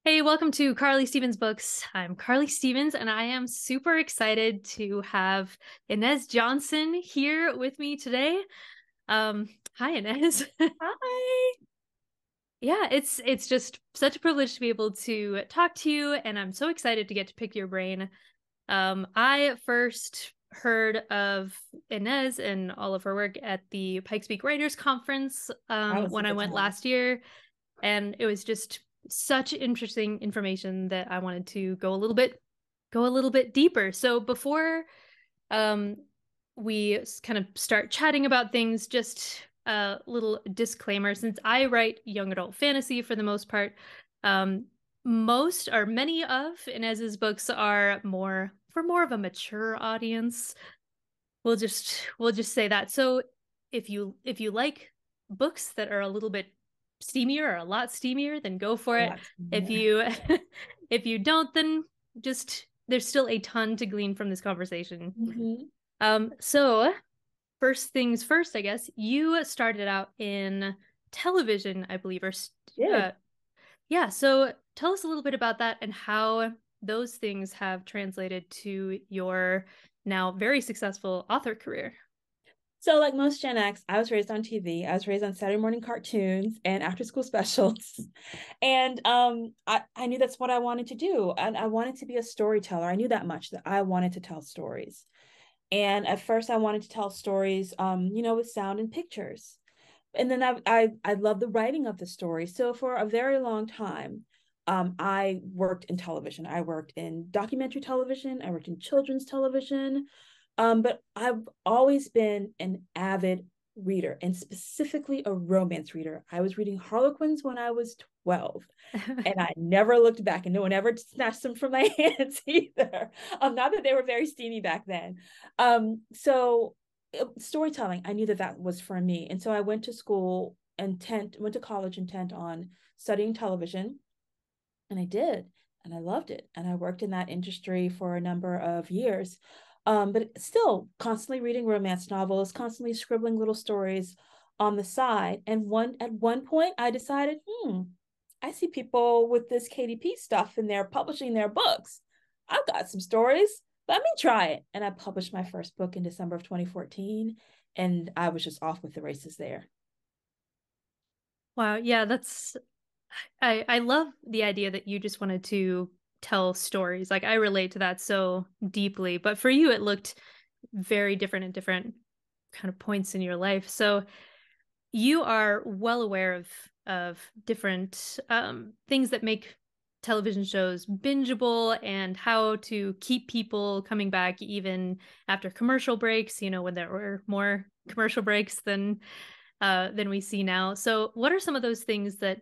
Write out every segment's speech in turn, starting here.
Hey, welcome to Carly Stevens Books. I'm Carly Stevens, and I am super excited to have Ines Johnson here with me today. Hi, Ines. Hi. Yeah, it's just such a privilege to be able to talk to you, and I'm so excited to get to pick your brain. I first heard of Inez and all of her work at the Pikes Peak Writers Conference That was a when I good went time. last year, and it was just such interesting information that I wanted to go a little bit deeper. So before um, we kind of start chatting about things, just a little disclaimer: since I write young adult fantasy for the most part, um, most or many of Inez's books are more of a mature audience. We'll just say that. So if you like books that are a little bit steamier or a lot steamier, then go for A it. lot. If Yeah. you if you don't, then just there's still a ton to glean from this conversation. Hmm. So first things first, I guess you started out in television, I believe, uh, Did. yeah. So tell us a little bit about that and how those things have translated to your now very successful author career. So, like most Gen X, I was raised on TV. I was raised on Saturday morning cartoons and after school specials. And I knew that's what I wanted to do. And I wanted to be a storyteller. I knew that much that I wanted to tell stories. And at first I wanted to tell stories, with sound and pictures. And then I love the writing of the story. So for a very long time, I worked in television. I worked in documentary television. I worked in children's television. But I've always been an avid reader and specifically a romance reader. I was reading Harlequins when I was 12 and I never looked back and no one ever snatched them from my hands either. Not that they were very steamy back then. So storytelling, I knew that that was for me. And so I went to school went to college intent on studying television and I did. And I loved it. And I worked in that industry for a number of years. But still constantly reading romance novels, constantly scribbling little stories on the side. And at one point I decided, I see people with this KDP stuff and they're publishing their books. I've got some stories. Let me try it. And I published my first book in December of 2014. And I was just off with the races there. Wow, yeah, I love the idea that you just wanted to tell stories. Like I relate to that so deeply, but for you it looked very different at different kind of points in your life. So you are well aware of different things that make television shows bingeable and how to keep people coming back even after commercial breaks, when there were more commercial breaks than we see now. So what are some of those things that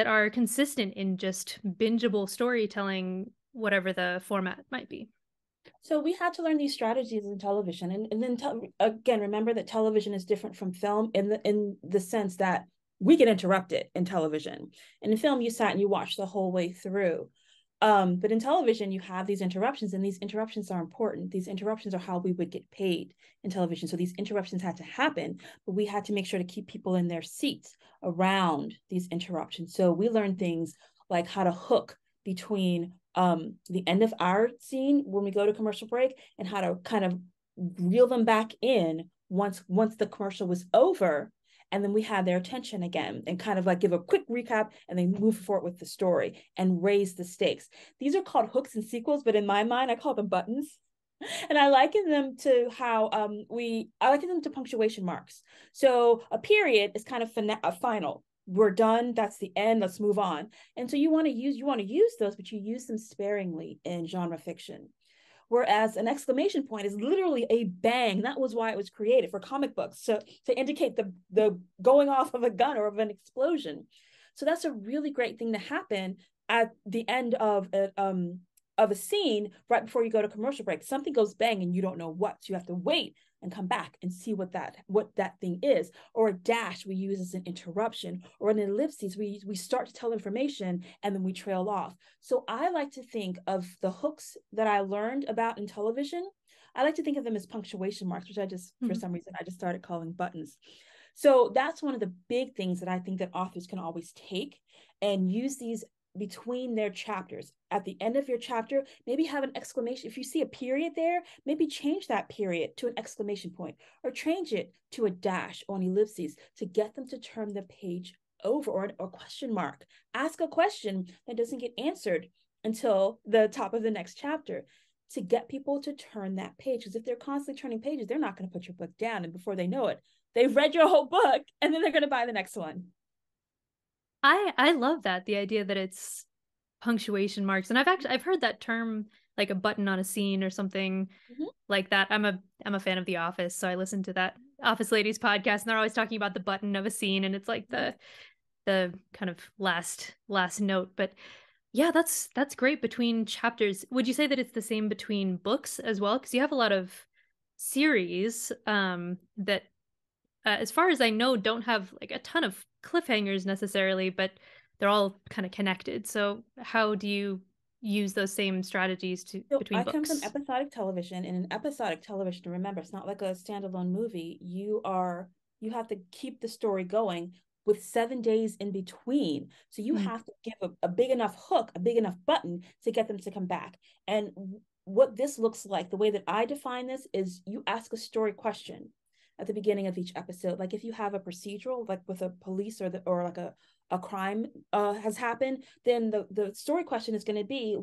are consistent in just bingeable storytelling, whatever the format might be? So we had to learn these strategies in television, and then again, remember that television is different from film in the sense that we get interrupted in television. And in film, you sat and you watched the whole way through. But in television, you have these interruptions, and these interruptions are important. These interruptions are how we would get paid in television. So these interruptions had to happen, but we had to make sure to keep people in their seats around these interruptions. So we learned things like how to hook between the end of our scene when we go to commercial break and how to kind of reel them back in once the commercial was over and then we had their attention again and kind of like give a quick recap and then move forward with the story and raise the stakes. These are called hooks and sequels, but in my mind I call them buttons. And I liken them to how I liken them to punctuation marks. So a period is kind of a final. We're done. That's the end. Let's move on. And so you want to use those, but you use them sparingly in genre fiction. Whereas an exclamation point is literally a bang. That was why it was created for comic books, so to indicate the going off of a gun or of an explosion. So that's a really great thing to happen at the end of a scene right before you go to commercial break. Something goes bang and you don't know what. So you have to wait and come back and see what that thing is. Or a dash we use as an interruption, or an ellipses we start to tell information and then we trail off. So I like to think of the hooks that I learned about in television. I like to think of them as punctuation marks, which I just for Mhm. some reason I just started calling buttons. So that's one of the big things that I think that authors can always take and use these between their chapters. At the end of your chapter, maybe have an exclamation. If you see a period there, maybe change that period to an exclamation point, or change it to a dash or an ellipses to get them to turn the page over, or question mark. Ask a question that doesn't get answered until the top of the next chapter to get people to turn that page. Because if they're constantly turning pages, they're not going to put your book down. And before they know it, they've read your whole book and then they're going to buy the next one. I love that, the idea that it's punctuation marks. And I've heard that term, like a button on a scene or something like that. I'm a fan of The Office, so I listen to that Office Ladies podcast, and they're always talking about the button of a scene, and it's like the kind of last note. But yeah, that's great between chapters. Would you say that it's the same between books as well? Because you have a lot of series that, as far as I know, don't have like a ton of cliffhangers necessarily, but they're all kind of connected. So how do you use those same strategies to So between I come from books? episodic television, and in episodic television, remember, it's not like a standalone movie. You have to keep the story going with 7 days in between. So you Mm. have to give a big enough hook, a big enough button to get them to come back. And what this looks like, the way that I define this, is you ask a story question at the beginning of each episode. Like if you have a procedural, like with a police or like a crime has happened, then the story question is going to be,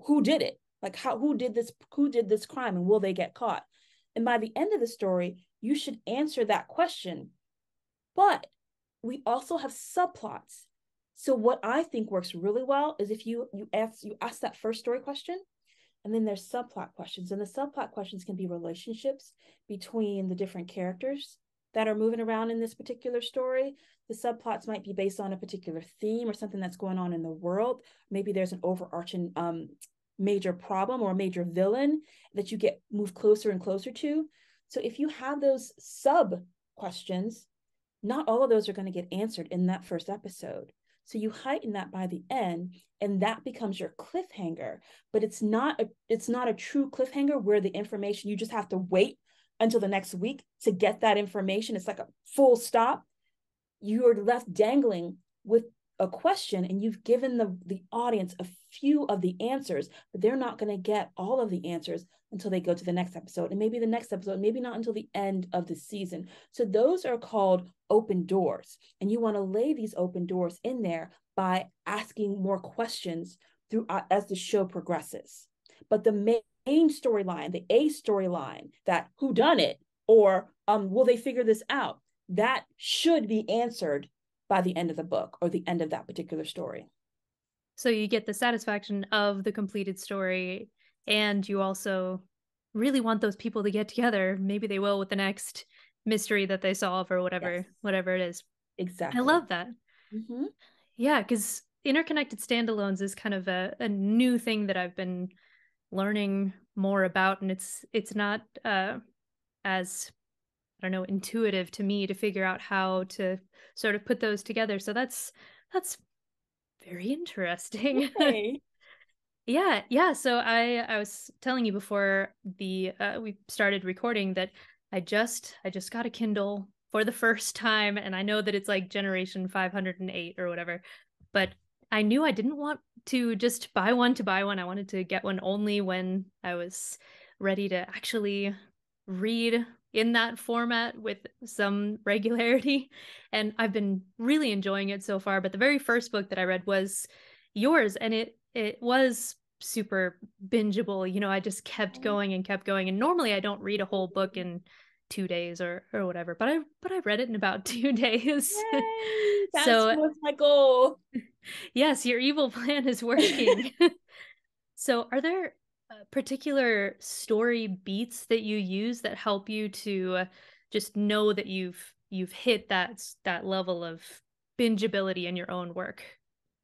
who did it? Like who did this crime, and will they get caught? And by the end of the story, you should answer that question. But we also have subplots. So what I think works really well is if you ask that first story question, and then there's subplot questions. And the subplot questions can be relationships between the different characters that are moving around in this particular story. The subplots might be based on a particular theme or something that's going on in the world. Maybe there's an overarching major problem or a major villain that you get moved closer and closer to. So if you have those sub questions, not all of those are going to get answered in that first episode. So you heighten that by the end, and that becomes your cliffhanger. But it's not a true cliffhanger where the information, you just have to wait until the next week to get that information. It's like a full stop. You're left dangling with a question, and you've given the audience a few of the answers, but they're not going to get all of the answers until they go to the next episode, and maybe the next episode, maybe not until the end of the season. So those are called open doors, and you want to lay these open doors in there by asking more questions through as the show progresses. But the main storyline, the A storyline, that who done it, or will they figure this out, that should be answered by the end of the book or the end of that particular story. So you get the satisfaction of the completed story, and you also really want those people to get together. Maybe they will with the next mystery that they solve, or Yes, whatever it is. I exactly. love that. Mm-hmm. Yeah, because interconnected standalones is kind of a new thing that I've been learning more about, and it's not as, I don't know, intuitive to me to figure out how to sort of put those together. So that's very interesting. Hey. Yeah, yeah. So I was telling you before the we started recording that I just got a Kindle for the first time, and I know that it's like generation 508 or whatever, but I knew I didn't want to just buy one to buy one. I wanted to get one only when I was ready to actually read in that format with some regularity. And I've been really enjoying it so far. But the very first book that I read was yours, and it was super bingeable. You know, I just kept going and kept going. And normally I don't read a whole book in 2 days or whatever, but I read it in about 2 days. Yay! That's So what's my goal. yes, your evil plan is working. So are there particular story beats that you use that help you to just know that you've hit that level of bingeability in your own work?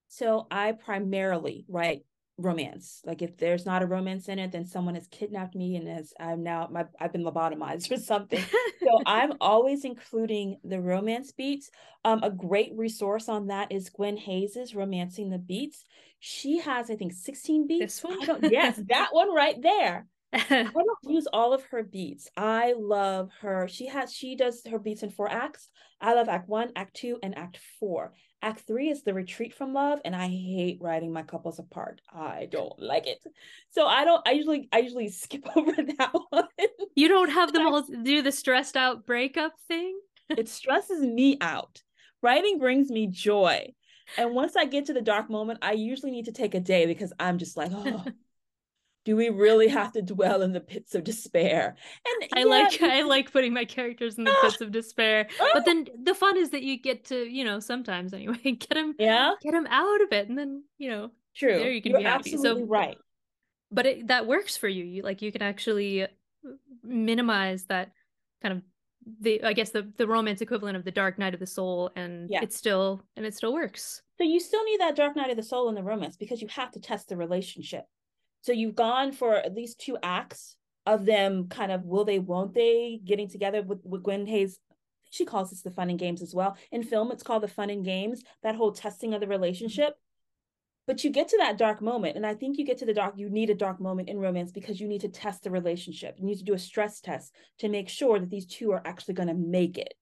So I primarily write romance. Like if there's not a romance in it, then someone has kidnapped me and I've been lobotomized or something. So I'm always including the romance beats. A great resource on that is Gwen Hayes's Romancing the Beats. She has, I think, 16 This beats. one? Yes, that one right there. I don't use all of her beats. I love her. She does her beats in 4 acts. I love act 1, act 2, and act 4. Act three is the retreat from love, and I hate writing my couples apart. I don't like it. So I usually skip over that one. You don't have them all do the stressed out breakup thing? It stresses me out. Writing brings me joy. And once I get to the dark moment, I usually need to take a day because I'm just like, oh, do we really have to dwell in the pits of despair? And yeah, I like putting my characters in the ah, pits of despair. But ah, then the fun is that you get to, sometimes anyway, yeah, get them out of it, and then, there true. you can You're be happy. absolutely So, right. but that works for you. You can actually minimize that kind of the I guess the romance equivalent of the dark night of the soul, and Yeah. it still works. So you still need that dark night of the soul in the romance because you have to test the relationship. So you've gone for at least two acts of them kind of will they, won't they, getting together with Gwen Hayes. She calls this the fun and games as well. In film, it's called the fun and games, that whole testing of the relationship. But you get to that dark moment. And I think you need a dark moment in romance because you need to test the relationship. You need to do a stress test to make sure that these two are actually going to make it.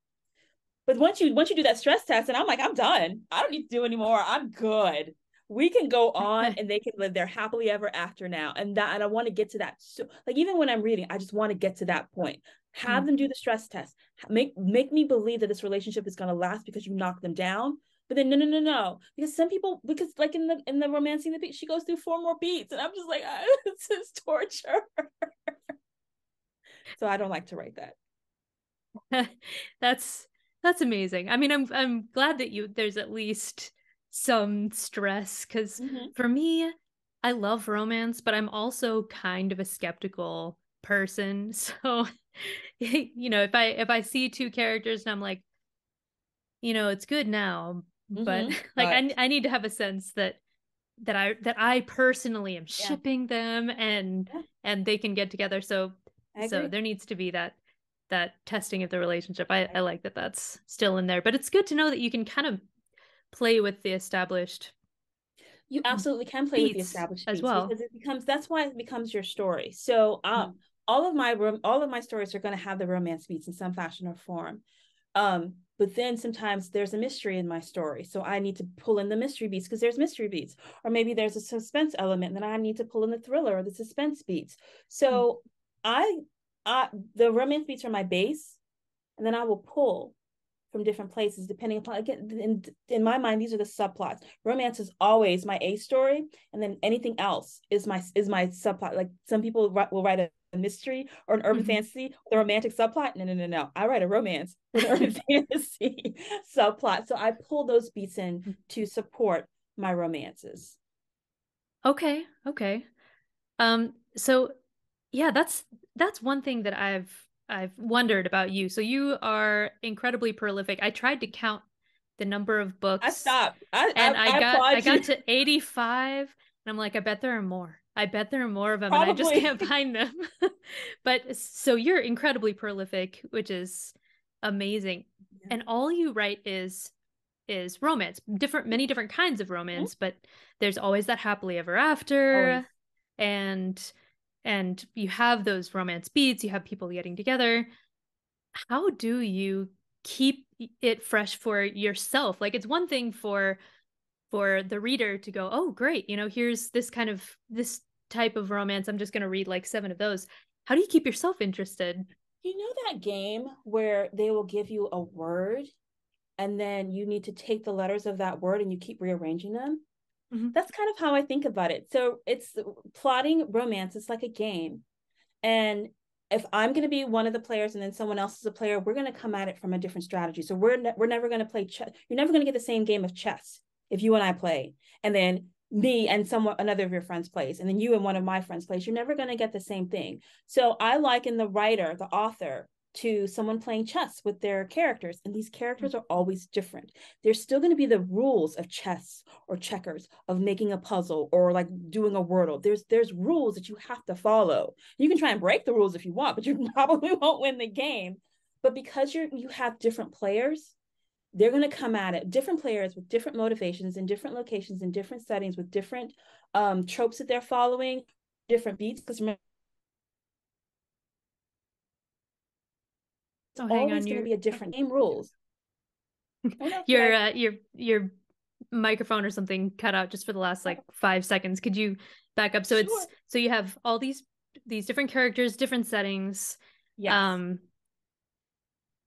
But once you do that stress test, and I'm like, I'm done. I don't need to do anymore. I'm good. We can go on and they can live their happily ever after now. And I want to get to that. So like even when I'm reading, I just want to get to that point. Have them do the stress test. Make me believe that this relationship is going to last because you knock them down. But then no. Because some people, because like in the romancing the beat, she goes through four more beats. And I'm just like, this is torture. So I don't like to write that. That's that's amazing. I mean, I'm glad that you there's at least some stress because Mm-hmm. for me, I love romance, but I'm also kind of a skeptical person. So, if I see two characters and I'm like, it's good now, but Mm-hmm. like But I need to have a sense that I personally am yeah, shipping them yeah, and they can get together. I So agree. there needs to be that testing of the relationship. I I like that that's still in there, but it's good to know that you can kind of play with the established You absolutely can play with the beats established as beats well. because it becomes that's why it becomes your story. So all of my stories are going to have the romance beats in some fashion or form. But then sometimes there's a mystery in my story. So I need to pull in the mystery beats because there's mystery beats. Or maybe there's a suspense element, and then I need to pull in the thriller or the suspense beats. So I the romance beats are my base, and then I will pull from different places depending upon, again, in my mind these are the subplots. Romance is always my A story, and then anything else is my subplot. Like some people will write a mystery or an urban Mhm. fantasy with a romantic subplot. No, I write a romance with an urban fantasy subplot, so I pull those beats in to support my romances. Okay, okay. So yeah, that's one thing that I've wondered about you. So you are incredibly prolific. I tried to count the number of I books stopped. and I I applaud you. got to 85 and I'm like, I bet there are more. I bet there are more of them and I just Probably. can't find them. But so you're incredibly prolific, which is amazing. Yeah. And all you write is romance, many different kinds of Mhm. romance, but there's always that happily ever Always. after and you have those romance beats, you have people getting together. How do you keep it fresh for yourself? Like it's one thing for the reader to go, "Oh, great, here's this type of romance. I'm just going to read like seven of those." How do you keep yourself interested? You know that game where they will give you a word and then you need to take the letters of that word and you keep rearranging them? Mhm. That's kind of how I think about it. So it's plotting romance, it's like a game. And if I'm going to be one of the players and then someone else is a player, we're going to come at it from a different strategy. So we're never going to play chess. You're never going to get the same game of chess if you and I play, and then me and someone another of your friends plays, and then you and one of my friends plays. You're never going to get the same thing. So I liken the writer, the author, to someone playing chess with their characters, and these characters are always different. There's still going to be the rules of chess or checkers, of making a puzzle or like doing a wordle. There's rules that you have to follow. You can try and break the rules if you want, but you probably won't win the game. But because you have different players, they're going to come at it, different players with different motivations in different locations, in different settings, with different tropes that they're following, different beats. Because remember, it's Oh, hang always on, going to be a different game rules. Oh no, should you're I? uh, you're you're microphone or something cut out just for the last like 5 seconds. Could you back up? So Sure. it's so you have all these different characters, different settings, Yes. um,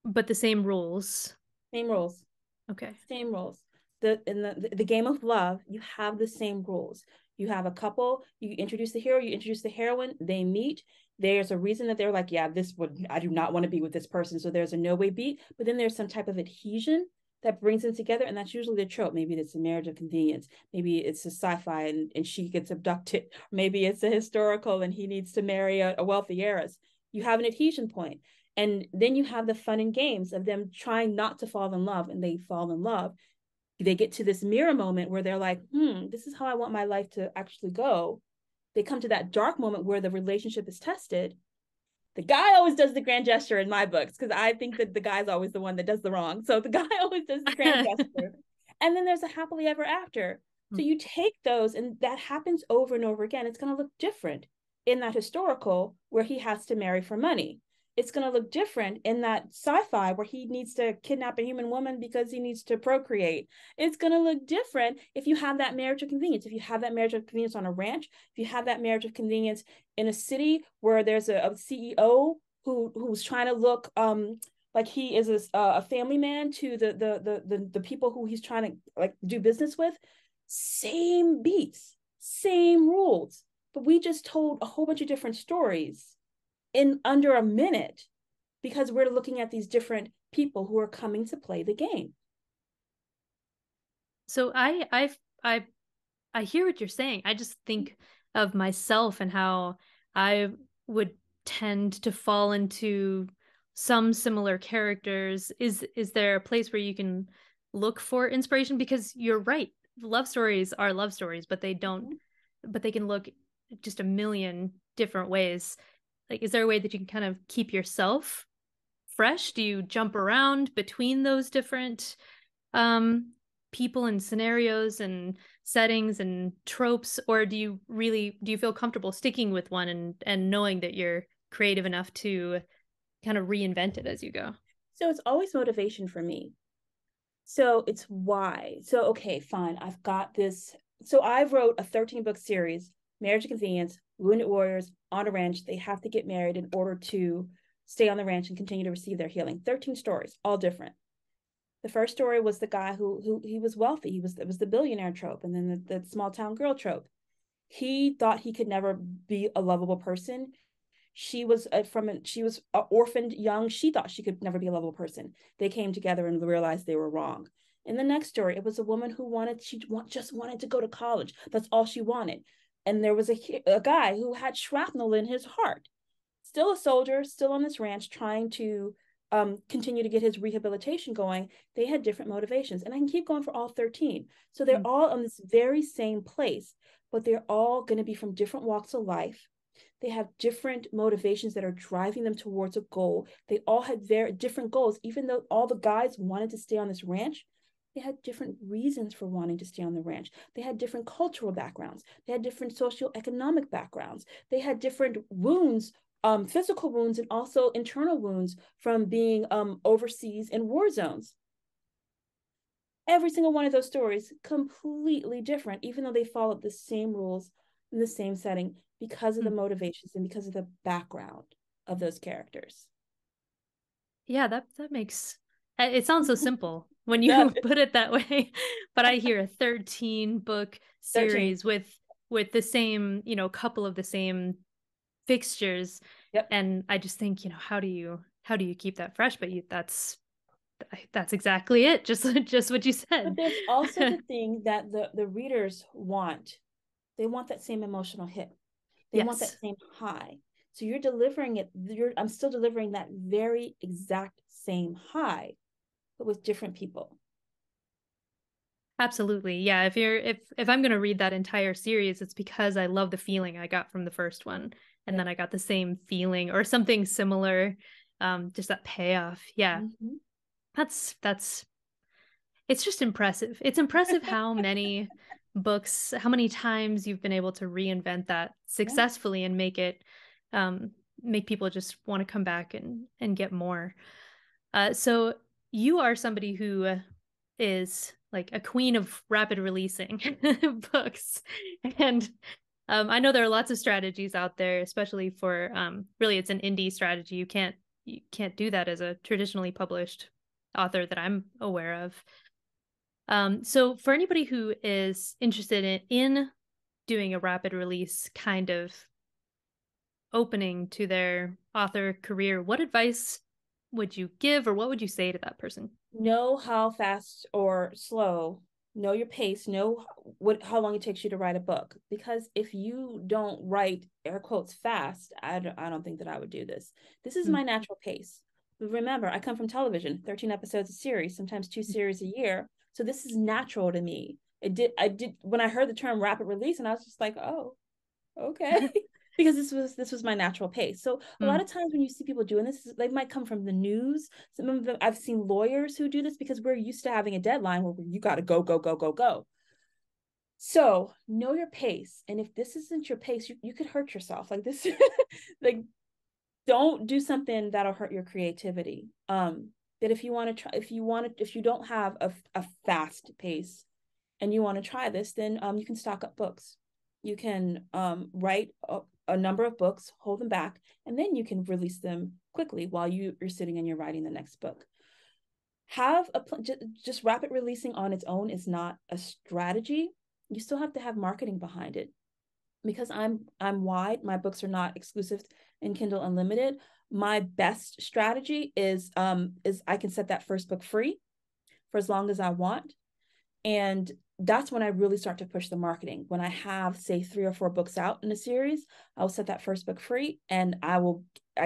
but the same rules. Same rules. Okay. Same rules. In the game of love, you have the same rules. You have a couple, you introduce the hero, you introduce the heroine, they meet. There's a reason that they're like, yeah, this would I do not want to be with this person. So there's a no way beat, but then there's some type of adhesion that brings them together. And that's usually the trope. Maybe it's a marriage of convenience. Maybe it's a sci-fi and she gets abducted. Maybe it's a historical and he needs to marry a wealthy heiress. You have an adhesion point. And then you have the fun and games of them trying not to fall in love and they fall in love. They get to this mirror moment where they're like, this is how I want my life to actually go. They come to that dark moment where the relationship is tested. The guy always does the grand gesture in my books because I think that the guy's always the one that does the wrong. So the guy always does the grand gesture. And then there's a happily ever after. So you take those, and that happens over and over again. It's going to look different in that historical where he has to marry for money. It's going to look different in that sci-fi where he needs to kidnap a human woman because he needs to procreate. It's going to look different if you have that marriage of convenience. If you have that marriage of convenience on a ranch, if you have that marriage of convenience in a city where there's a CEO who's trying to look like he is a family man to the people who he's trying to like do business with. Same beats, same rules, but we just told a whole bunch of different stories in under a minute because we're looking at these different people who are coming to play the game. So I hear what you're saying. I just think of myself and how I would tend to fall into some similar characters. Is there a place where you can look for inspiration? Because you're right. Love stories are love stories, but they don't, Mm-hmm. but they can look just a million different ways. Like, is there a way that you can kind of keep yourself fresh? Do you jump around between those different um people and scenarios and settings and tropes, or do you feel comfortable sticking with one and knowing that you're creative enough to kind of reinvent it as you go? So it's always motivation for me. So it's why. So, okay, fine. I've got this. So I wrote a 13 book series, Marriage of Convenience, Wounded Warriors on a ranch. They have to get married in order to stay on the ranch and continue to receive their healing. 13 stories, all different. The first story was the guy who he was wealthy. It was the billionaire trope, and then the small town girl trope. He thought he could never be a lovable person. She was orphaned young. She thought she could never be a lovable person. They came together and realized they were wrong. In the next story, it was a woman who just wanted to go to college. That's all she wanted. And there was a guy who had shrapnel in his heart, still a soldier, still on this ranch, trying to continue to get his rehabilitation going. They had different motivations, and I can keep going for all 13. So they're all on this very same place, but they're all going to be from different walks of life. They have different motivations that are driving them towards a goal. They all had very different goals. Even though all the guys wanted to stay on this ranch, they had different reasons for wanting to stay on the ranch. They had different cultural backgrounds. They had different socioeconomic backgrounds. They had different wounds, physical wounds, and also internal wounds from being overseas in war zones. Every single one of those stories completely different, even though they followed the same rules in the same setting because of the motivations and because of the background of those characters. Yeah, that makes it sounds so simple when you That put it that way. But I hear a 13 book 13. series with the same, couple of the same fixtures. Yep. And I just think, how do you keep that fresh? But that's exactly it. Just what you But said. there's also the thing that the readers want. They want that same emotional hit. They want that Yes. same high. So you're delivering it. I'm still delivering that very exact same high, but with different people. Absolutely. Yeah, if I'm going to read that entire series, it's because I love the feeling I got from the first one, and then Yep. I got the same feeling or something similar, just that payoff. Yeah. Mm-hmm. That's it's just impressive. It's impressive how many times you've been able to reinvent that Yeah. successfully and make people just want to come back and get more. So you are somebody who is like a queen of rapid releasing books. And I know there are lots of strategies out there, especially for really it's an indie strategy. You can't do that as a traditionally published author that I'm aware of. So for anybody who is interested in doing a rapid release kind of opening to their author career, what advice would you give or what would you say to that person? Know how fast or slow, know your pace, know how long it takes you to write a book. Because if you don't write air quotes fast, I don't think that I would do this. This is my natural pace. But remember, I come from television, 13 episodes a series, sometimes 2 series a year. So this is natural to me. I did when I heard the term rapid release, and I was just like, oh, okay. Because this was my natural pace. So a lot of times when you see people doing this, they might come from the news. Some of them, I've seen lawyers who do this because we're used to having a deadline where you got to go, go, go, go, go. So know your pace. And if this isn't your pace, you could hurt yourself. Like this, like don't do something that'll hurt your creativity. That if you want to try, if you don't have a fast pace and you want to try this, then you can stock up books. You can write a number of books, hold them back, and then you can release them quickly while you're sitting and you're writing the next book. Have a just rapid releasing on its own is not a strategy. You still have to have marketing behind it. Because I'm wide, my books are not exclusive in Kindle Unlimited. My best strategy is I can set that first book free for as long as I want. And that's when I really start to push the marketing. When I have, say, 3 or 4 books out in a series, I'll set that first book free and I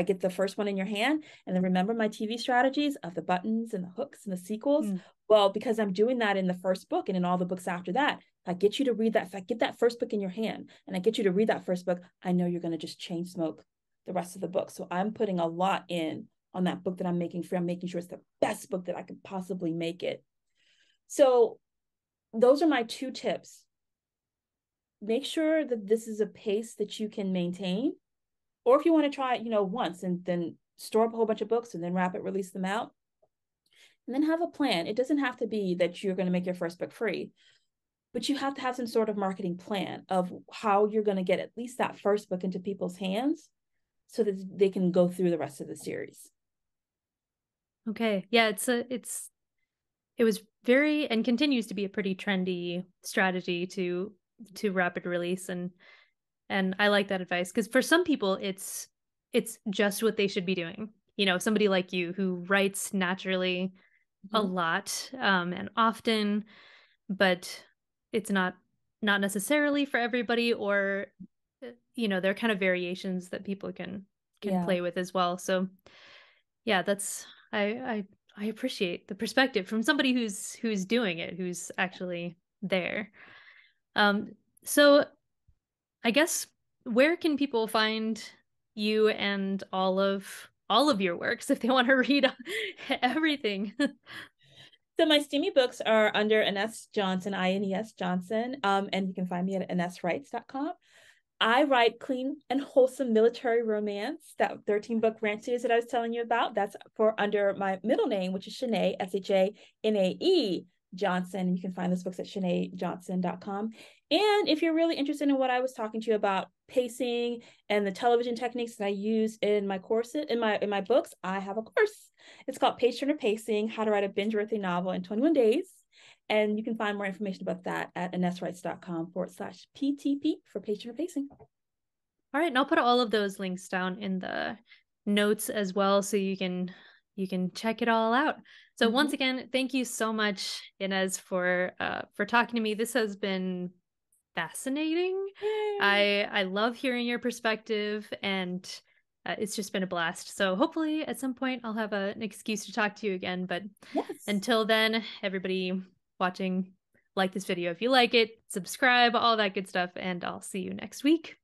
get the first one in your hand. And then remember my TV strategies of the buttons and the hooks and the sequels. Well, because I'm doing that in the first book and in all the books after that, if I get you to read that, if I get that first book in your hand and I get you to read that first book, I know you're going to just chain smoke the rest of the book. So I'm putting a lot in on that book that I'm making free. I'm making sure it's the best book that I could possibly make it. So those are my 2 tips. Make sure that this is a pace that you can maintain. Or if you want to try it, once and then store up a whole bunch of books and then rapid release them out. And then have a plan. It doesn't have to be that you're going to make your first book free, but you have to have some sort of marketing plan of how you're going to get at least that first book into people's hands so that they can go through the rest of the series. Okay. Yeah, it was very and continues to be a pretty trendy strategy to rapid release and I like that advice because for some people it's just what they should be doing. Somebody like you who writes naturally a lot and often, but it's not necessarily for everybody or there are kind of variations that people can Yeah. play with as well. So yeah, that's I appreciate the perspective from somebody who's doing it, who's actually there. Um, so I guess where can people find you and all of your works if they want to read everything? So my steamy books are under Ines Johnson, Ines Johnson, and you can find me at ineswrites.com. I write clean and wholesome military romance, that 13-book ranch series that I was telling you about. That's for under my middle name, which is Shanae, Shanae Johnson. You can find those books at shanaejohnson.com. And if you're really interested in what I was talking to you about, pacing and the television techniques that I use in my courses, in my books, I have a course. It's called Page Turner Pacing: How to Write a Bingeworthy Novel in 21 Days. And you can find more information about that at ineswrites.com/PTP for Page Turner Pacing. All right, and I'll put all of those links down in the notes as well so you can check it all out. So once again, thank you so much, Ines, for talking to me. This has been fascinating. Yay. I love hearing your perspective and it's just been a blast. So hopefully at some point I'll have an excuse to talk to you again. But Yes. until then, everybody watching, like this video if you like it, subscribe, all that good stuff, and I'll see you next week.